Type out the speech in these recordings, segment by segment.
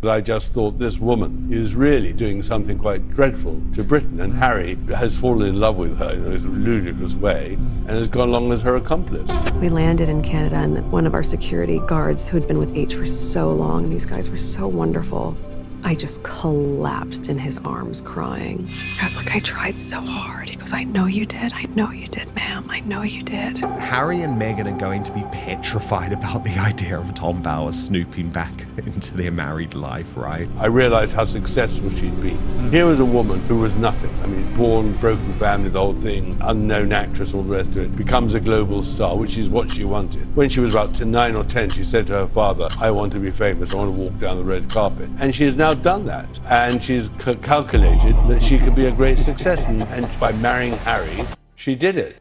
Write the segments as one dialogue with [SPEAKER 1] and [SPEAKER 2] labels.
[SPEAKER 1] I just thought this woman is really doing something quite dreadful to Britain, and Harry has fallen in love with her in a ludicrous way and has gone along as her accomplice.
[SPEAKER 2] We landed in Canada, and one of our security guards who had been with H for so long, these guys were so wonderful, I just collapsed in his arms crying. I was like, I tried so hard. He goes, I know you did, ma'am, I know you did.
[SPEAKER 3] Harry and Meghan are going to be petrified about the idea of Tom Bower snooping back into their married life, right?
[SPEAKER 1] I realized how successful she'd been. Here was a woman who was nothing. I mean, born, broken family, the whole thing, unknown actress, all the rest of it, becomes a global star, which is what she wanted. When she was about 9 or 10, she said to her father, I want to be famous, I want to walk down the red carpet. And she has now done that. And she's calculated that she could be a great success. And by marrying Harry, she did it.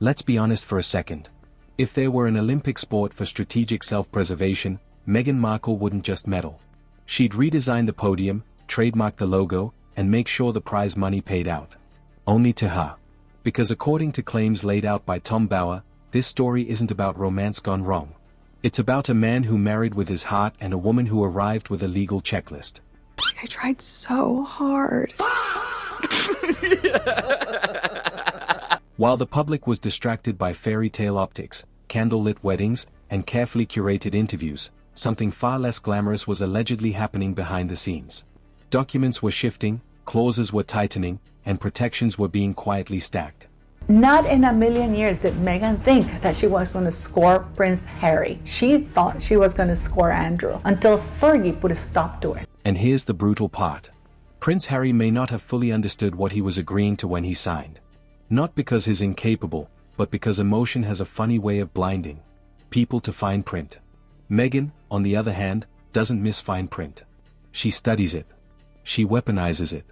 [SPEAKER 4] Let's be honest for a second. If there were an Olympic sport for strategic self-preservation, Meghan Markle wouldn't just medal. She'd redesign the podium, trademark the logo, and make sure the prize money paid out. Only to her. Because according to claims laid out by Tom Bower, this story isn't about romance gone wrong. It's about a man who married with his heart and a woman who arrived with a legal checklist.
[SPEAKER 2] I tried so hard.
[SPEAKER 4] While the public was distracted by fairy tale optics, candlelit weddings, and carefully curated interviews, something far less glamorous was allegedly happening behind the scenes. Documents were shifting, clauses were tightening, and protections were being quietly stacked.
[SPEAKER 5] Not in a million years did Meghan think that she was going to score Prince Harry. She thought she was going to score Andrew until Fergie put a stop to it.
[SPEAKER 4] And here's the brutal part. Prince Harry may not have fully understood what he was agreeing to when he signed. Not because he's incapable, but because emotion has a funny way of blinding people to fine print. Meghan, on the other hand, doesn't miss fine print. She studies it. She weaponizes it.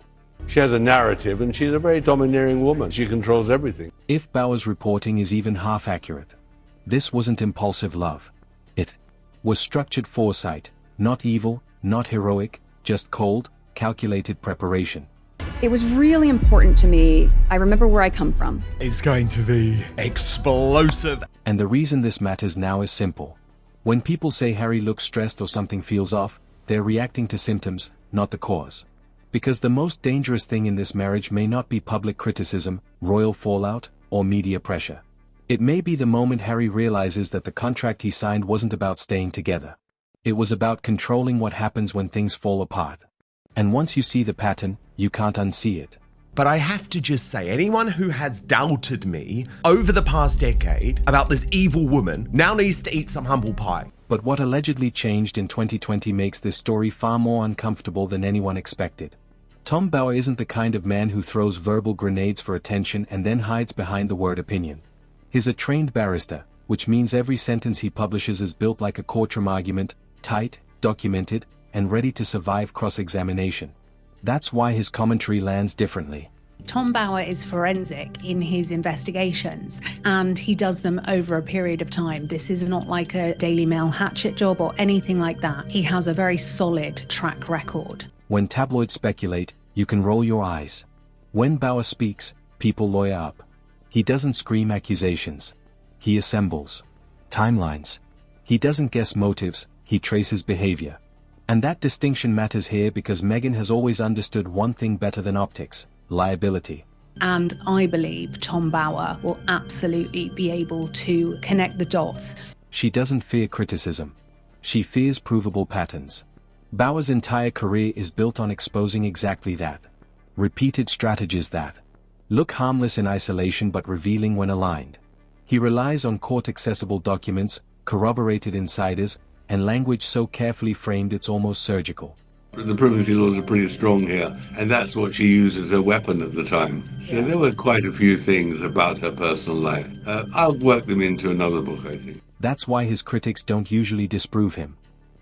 [SPEAKER 1] She has a narrative, and she's a very domineering woman. She controls everything.
[SPEAKER 4] If Bower's reporting is even half accurate, this wasn't impulsive love. It was structured foresight, not evil, not heroic, just cold, calculated preparation.
[SPEAKER 6] It was really important to me. I remember where I come from.
[SPEAKER 3] It's going to be explosive.
[SPEAKER 4] And the reason this matters now is simple. When people say Harry looks stressed or something feels off, they're reacting to symptoms, not the cause. Because the most dangerous thing in this marriage may not be public criticism, royal fallout, or media pressure. It may be the moment Harry realizes that the contract he signed wasn't about staying together. It was about controlling what happens when things fall apart. And once you see the pattern, you can't unsee it.
[SPEAKER 3] But I have to just say, anyone who has doubted me over the past decade about this evil woman now needs to eat some humble pie.
[SPEAKER 4] But what allegedly changed in 2020 makes this story far more uncomfortable than anyone expected. Tom Bower isn't the kind of man who throws verbal grenades for attention and then hides behind the word opinion. He's a trained barrister, which means every sentence he publishes is built like a courtroom argument, tight, documented, and ready to survive cross-examination. That's why his commentary lands differently.
[SPEAKER 7] Tom Bower is forensic in his investigations, and he does them over a period of time. This is not like a Daily Mail hatchet job or anything like that. He has a very solid track record.
[SPEAKER 4] When tabloids speculate, you can roll your eyes. When Bower speaks, people lawyer up. He doesn't scream accusations. He assembles timelines. He doesn't guess motives, he traces behavior. And that distinction matters here because Meghan has always understood one thing better than optics: liability.
[SPEAKER 7] And I believe Tom Bower will absolutely be able to connect the dots.
[SPEAKER 4] She doesn't fear criticism. She fears provable patterns. Bower's entire career is built on exposing exactly that. Repeated strategies that look harmless in isolation but revealing when aligned. He relies on court-accessible documents, corroborated insiders, and language so carefully framed it's almost surgical.
[SPEAKER 1] The privacy laws are pretty strong here, and that's what she used as a weapon at the time. So there were quite a few things about her personal life. I'll work them into another book, I think.
[SPEAKER 4] That's why his critics don't usually disprove him.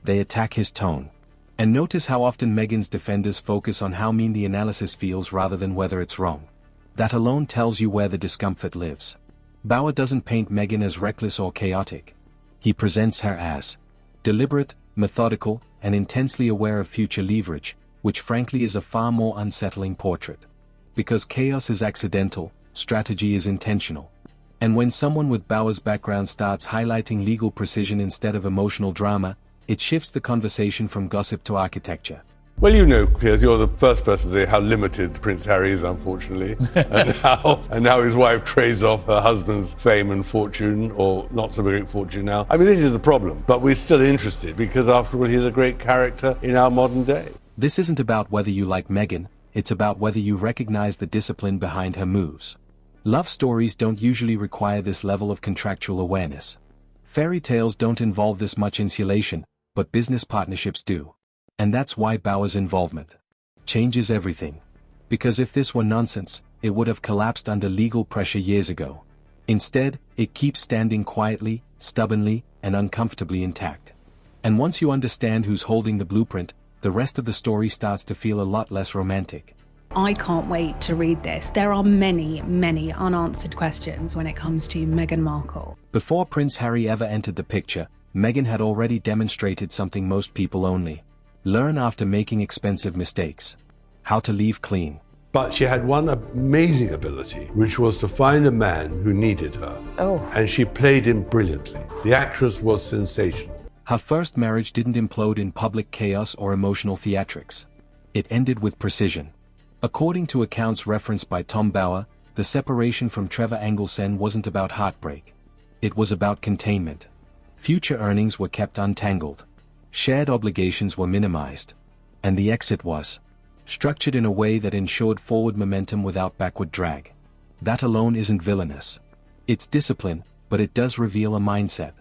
[SPEAKER 4] They attack his tone. And notice how often Meghan's defenders focus on how mean the analysis feels rather than whether it's wrong. That alone tells you where the discomfort lives. Bower doesn't paint Meghan as reckless or chaotic. He presents her as deliberate, methodical, and intensely aware of future leverage, which frankly is a far more unsettling portrait. Because chaos is accidental, strategy is intentional. And when someone with Bower's background starts highlighting legal precision instead of emotional drama, it shifts the conversation from gossip to architecture.
[SPEAKER 1] Well, you know, Piers, you're the first person to say how limited Prince Harry is, unfortunately, and how his wife trades off her husband's fame and fortune, or not so great fortune now. I mean, this is the problem, but we're still interested because, after all, he's a great character in our modern day.
[SPEAKER 4] This isn't about whether you like Meghan, it's about whether you recognize the discipline behind her moves. Love stories don't usually require this level of contractual awareness. Fairy tales don't involve this much insulation, but business partnerships do. And that's why Bauer's involvement changes everything. Because if this were nonsense, it would have collapsed under legal pressure years ago. Instead, it keeps standing quietly, stubbornly, and uncomfortably intact. And once you understand who's holding the blueprint, the rest of the story starts to feel a lot less romantic.
[SPEAKER 7] I can't wait to read this. There are many, many unanswered questions when it comes to Meghan Markle.
[SPEAKER 4] Before Prince Harry ever entered the picture, Meghan had already demonstrated something most people only learn after making expensive mistakes: how to leave clean.
[SPEAKER 1] But she had one amazing ability, which was to find a man who needed her.
[SPEAKER 2] Oh.
[SPEAKER 1] And she played him brilliantly. The actress was sensational.
[SPEAKER 4] Her first marriage didn't implode in public chaos or emotional theatrics. It ended with precision. According to accounts referenced by Tom Bauer, the separation from Trevor Engelsen wasn't about heartbreak. It was about containment. Future earnings were kept untangled. Shared obligations were minimized. And the exit was structured in a way that ensured forward momentum without backward drag. That alone isn't villainous. It's discipline, but it does reveal a mindset.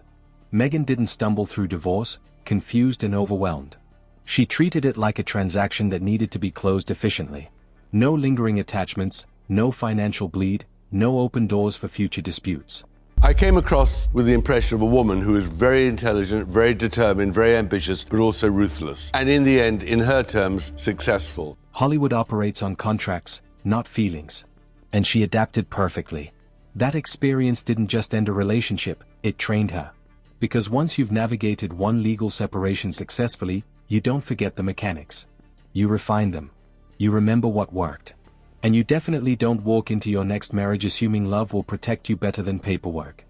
[SPEAKER 4] Meghan didn't stumble through divorce, confused and overwhelmed. She treated it like a transaction that needed to be closed efficiently. No lingering attachments, no financial bleed, no open doors for future disputes.
[SPEAKER 1] I came across with the impression of a woman who is very intelligent, very determined, very ambitious, but also ruthless. And in the end, in her terms, successful.
[SPEAKER 4] Hollywood operates on contracts, not feelings. And she adapted perfectly. That experience didn't just end a relationship, it trained her. Because once you've navigated one legal separation successfully, you don't forget the mechanics. You refine them. You remember what worked. And you definitely don't walk into your next marriage assuming love will protect you better than paperwork.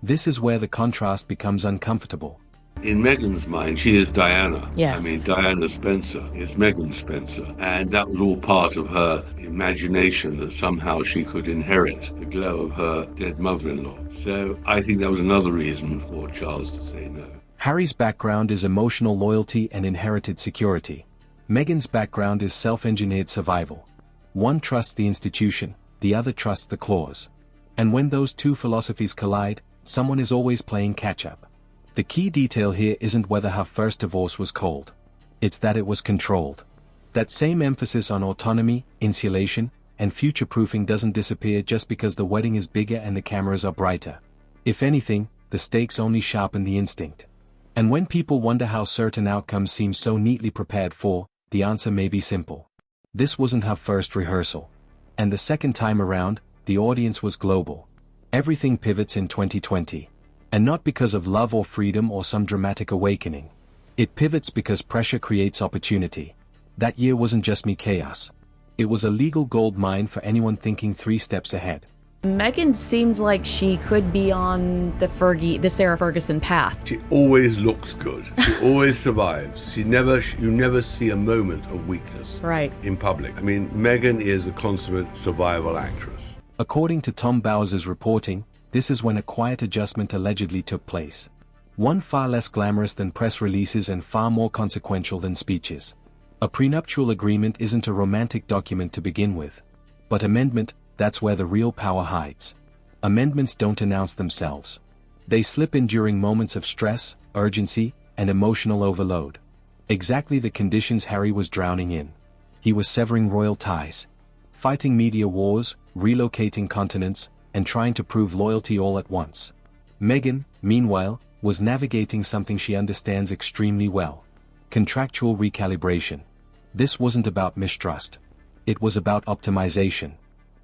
[SPEAKER 4] This is where the contrast becomes uncomfortable.
[SPEAKER 1] In Meghan's mind, she is Diana.
[SPEAKER 2] Yes.
[SPEAKER 1] I mean, Diana Spencer is Meghan Spencer. And that was all part of her imagination that somehow she could inherit the glow of her dead mother-in-law. So I think that was another reason for Charles to say no.
[SPEAKER 4] Harry's background is emotional loyalty and inherited security. Meghan's background is self-engineered survival. One trusts the institution, the other trusts the clause. And when those two philosophies collide, someone is always playing catch-up. The key detail here isn't whether her first divorce was cold. It's that it was controlled. That same emphasis on autonomy, insulation, and future-proofing doesn't disappear just because the wedding is bigger and the cameras are brighter. If anything, the stakes only sharpen the instinct. And when people wonder how certain outcomes seem so neatly prepared for, the answer may be simple. This wasn't her first rehearsal. And the second time around, the audience was global. Everything pivots in 2020. And not because of love or freedom or some dramatic awakening. It pivots because pressure creates opportunity. That year wasn't just me chaos. It was a legal gold mine for anyone thinking 3 steps ahead.
[SPEAKER 8] Meghan seems like she could be on the Sarah Ferguson path.
[SPEAKER 1] She always looks good. She always survives. You never see a moment of weakness
[SPEAKER 8] Right.
[SPEAKER 1] in public. I mean, Meghan is a consummate survival actress.
[SPEAKER 4] According to Tom Bowers' reporting, this is when a quiet adjustment allegedly took place. One far less glamorous than press releases and far more consequential than speeches. A prenuptial agreement isn't a romantic document to begin with. But amendment, that's where the real power hides. Amendments don't announce themselves. They slip in during moments of stress, urgency, and emotional overload. Exactly the conditions Harry was drowning in. He was severing royal ties, fighting media wars, relocating continents, and trying to prove loyalty all at once. Meghan, meanwhile, was navigating something she understands extremely well: contractual recalibration. This wasn't about mistrust. It was about optimization.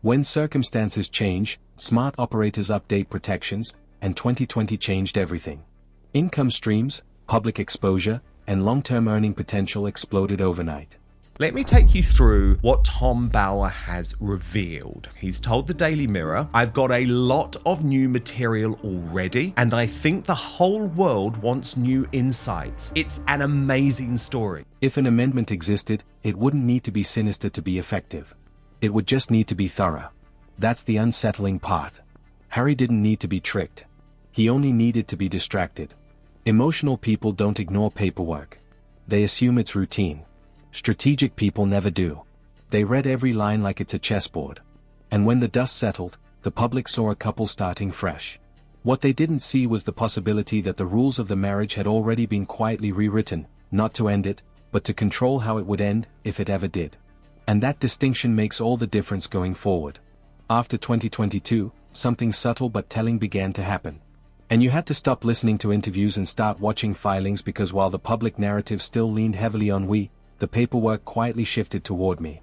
[SPEAKER 4] When circumstances change, smart operators update protections, and 2020 changed everything. Income streams, public exposure, and long-term earning potential exploded overnight.
[SPEAKER 3] Let me take you through what Tom Bower has revealed. He's told the Daily Mirror, "I've got a lot of new material already, and I think the whole world wants new insights. It's an amazing story."
[SPEAKER 4] If an amendment existed, it wouldn't need to be sinister to be effective. It would just need to be thorough. That's the unsettling part. Harry didn't need to be tricked. He only needed to be distracted. Emotional people don't ignore paperwork. They assume it's routine. Strategic people never do. They read every line like it's a chessboard. And when the dust settled, the public saw a couple starting fresh. What they didn't see was the possibility that the rules of the marriage had already been quietly rewritten, not to end it, but to control how it would end, if it ever did. And that distinction makes all the difference going forward. After 2022, something subtle but telling began to happen. And you had to stop listening to interviews and start watching filings, because while the public narrative still leaned heavily on we, the paperwork quietly shifted toward me.